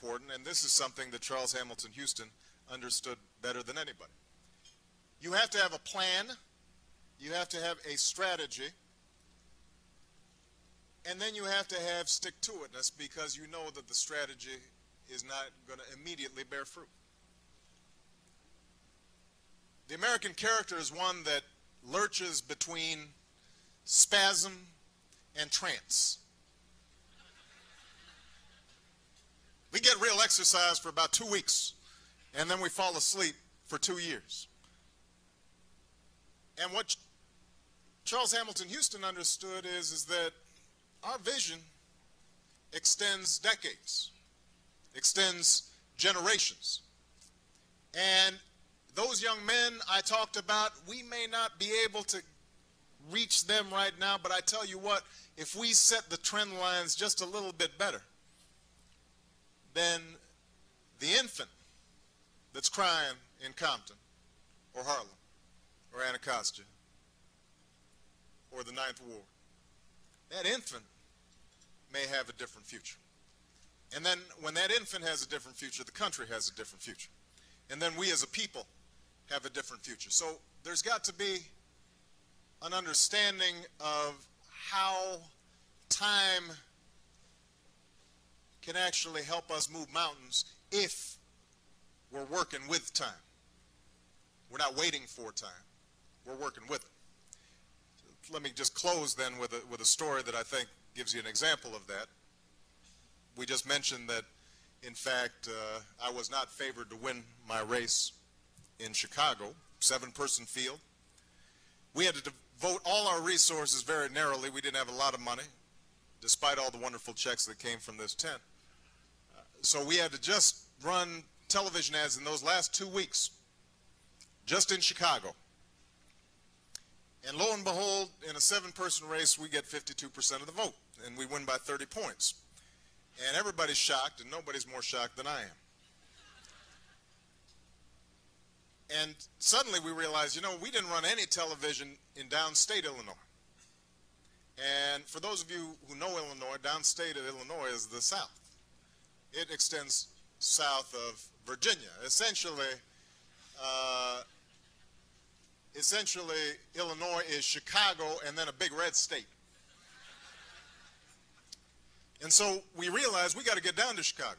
important, and this is something that Charles Hamilton Houston understood better than anybody. You have to have a plan, you have to have a strategy, and then you have to have stick-to-itness, because you know that the strategy is not going to immediately bear fruit. The American character is one that lurches between spasm and trance. We get real exercise for about 2 weeks, and then we fall asleep for 2 years. And what Charles Hamilton Houston understood is that our vision extends decades, extends generations. And those young men I talked about, we may not be able to reach them right now, but I tell you what, if we set the trend lines just a little bit better, then the infant that's crying in Compton or Harlem or Anacostia or the Ninth Ward, that infant may have a different future. And then when that infant has a different future, the country has a different future. And then we as a people have a different future. So there's got to be an understanding of how time can actually help us move mountains if we're working with time. We're not waiting for time. We're working with it. Let me just close then with a story that I think gives you an example of that. We just mentioned that, in fact, I was not favored to win my race in Chicago, 7-person field. We had to devote all our resources very narrowly. We didn't have a lot of money, despite all the wonderful checks that came from this tent. So we had to just run television ads in those last 2 weeks, just in Chicago. And lo and behold, in a 7-person race, we get 52% of the vote, and we win by 30 points. And everybody's shocked, and nobody's more shocked than I am. And suddenly we realized, you know, we didn't run any television in downstate Illinois. And for those of you who know Illinois, downstate of Illinois is the South. It extends south of Virginia. Essentially, Illinois is Chicago and then a big red state. And so we realized we got to get down to Chicago.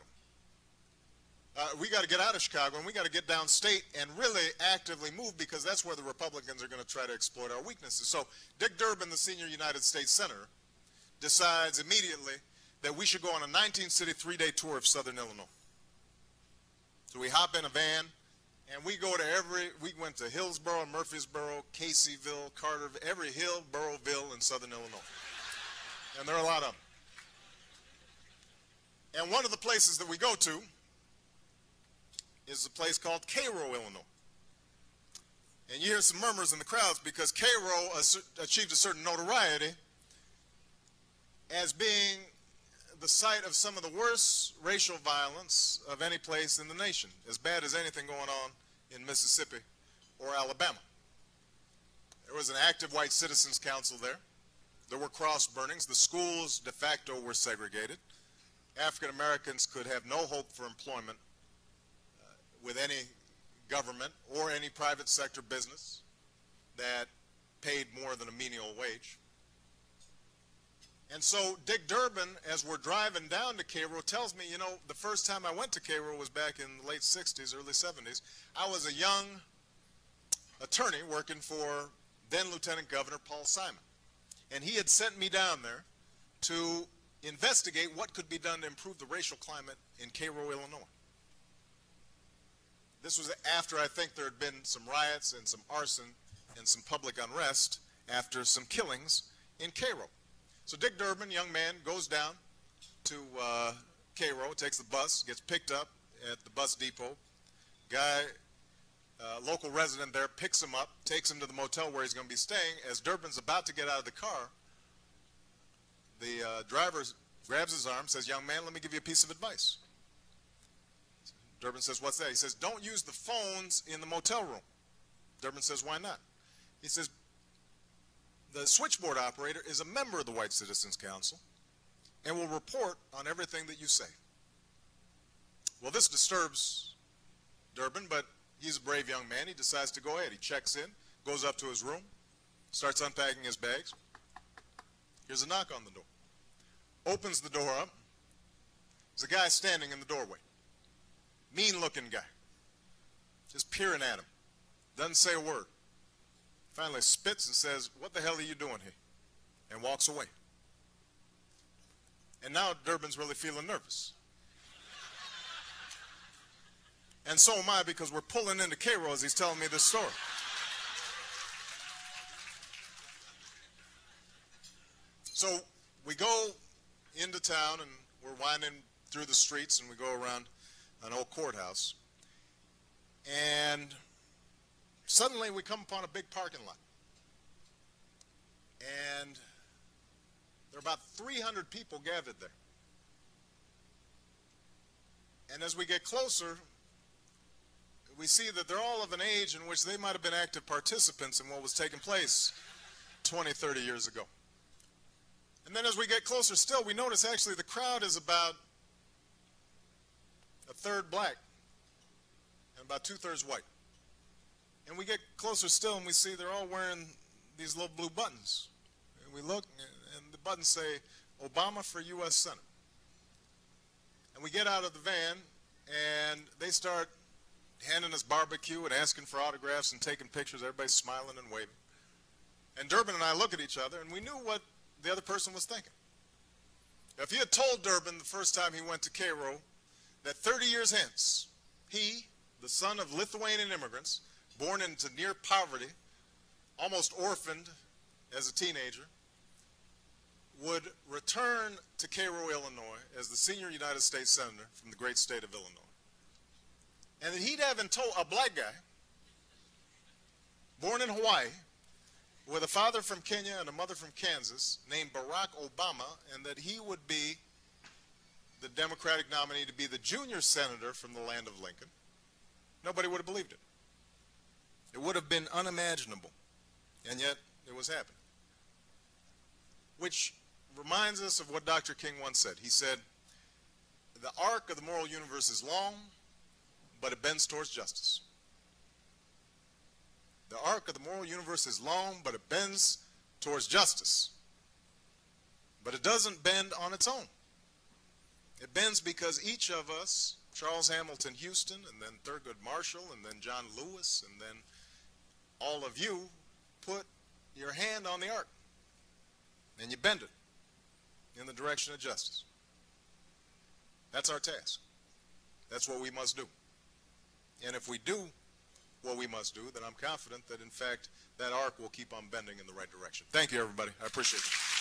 We got to get out of Chicago, and we got to get downstate and really actively move, because that's where the Republicans are going to try to exploit our weaknesses. So Dick Durbin, the senior United States Senator, decides immediately that we should go on a 19-city, 3-day tour of southern Illinois. So we hop in a van, and we go to we went to Hillsborough, Murfreesboro, Caseyville, Carterville, every hill, boroughville in southern Illinois. And there are a lot of them. And one of the places that we go to is a place called Cairo, Illinois. And you hear some murmurs in the crowds because Cairo achieved a certain notoriety as being the site of some of the worst racial violence of any place in the nation, as bad as anything going on in Mississippi or Alabama. There was an active white citizens council there. There were cross burnings. The schools de facto were segregated. African Americans could have no hope for employment with any government or any private sector business that paid more than a menial wage. And so Dick Durbin, as we're driving down to Cairo, tells me, you know, the first time I went to Cairo was back in the late 60s, early 70s. I was a young attorney working for then Lieutenant Governor Paul Simon. And he had sent me down there to investigate what could be done to improve the racial climate in Cairo, Illinois. This was after I think there had been some riots and some arson and some public unrest after some killings in Cairo. So Dick Durbin, young man, goes down to Cairo, takes the bus, gets picked up at the bus depot. Guy, local resident there, picks him up, takes him to the motel where he's going to be staying. As Durbin's about to get out of the car, the driver grabs his arm, says, "Young man, let me give you a piece of advice." Durbin says, "What's that?" He says, "Don't use the phones in the motel room." Durbin says, "Why not?" He says, "The switchboard operator is a member of the White Citizens Council and will report on everything that you say. this disturbs Durbin, but he's a brave young man. He decides to go ahead. He checks in, goes up to his room, starts unpacking his bags. Here's a knock on the door. Opens the door up. There's a guy standing in the doorway. Mean-looking guy. Just peering at him. Doesn't say a word. Finally spits and says, "What the hell are you doing here?" And walks away. And now Durbin's really feeling nervous. And so am I, because we're pulling into Cairo as he's telling me this story. So we go into town and we're winding through the streets and we go around an old courthouse. And suddenly we come upon a big parking lot. And there are about 300 people gathered there. And as we get closer, we see that they're all of an age in which they might have been active participants in what was taking place 20, 30 years ago. And then as we get closer still, we notice actually the crowd is about a third black and about two-thirds white. And we get closer still and we see they're all wearing these little blue buttons. And we look and the buttons say, "Obama for U.S. Senate." And we get out of the van and they start handing us barbecue and asking for autographs and taking pictures. Everybody's smiling and waving. And Durbin and I look at each other and we knew what the other person was thinking. If he had told Durbin the first time he went to Cairo that 30 years hence, he, the son of Lithuanian immigrants, born into near poverty, almost orphaned as a teenager, would return to Cairo, Illinois, as the senior United States Senator from the great state of Illinois. And that he'd have been told, a black guy, born in Hawaii, with a father from Kenya and a mother from Kansas, named Barack Obama, and that he would be the Democratic nominee to be the junior senator from the land of Lincoln, nobody would have believed it. It would have been unimaginable, and yet it was happening. Which reminds us of what Dr. King once said. He said, "The arc of the moral universe is long, but it bends towards justice." The arc of the moral universe is long, but it bends towards justice. But it doesn't bend on its own. It bends because each of us, Charles Hamilton Houston, and then Thurgood Marshall, and then John Lewis, and then all of you, put your hand on the arc. And you bend it in the direction of justice. That's our task. That's what we must do. And if we do what we must do, then I'm confident that, in fact, that arc will keep on bending in the right direction. Thank you, everybody. I appreciate it.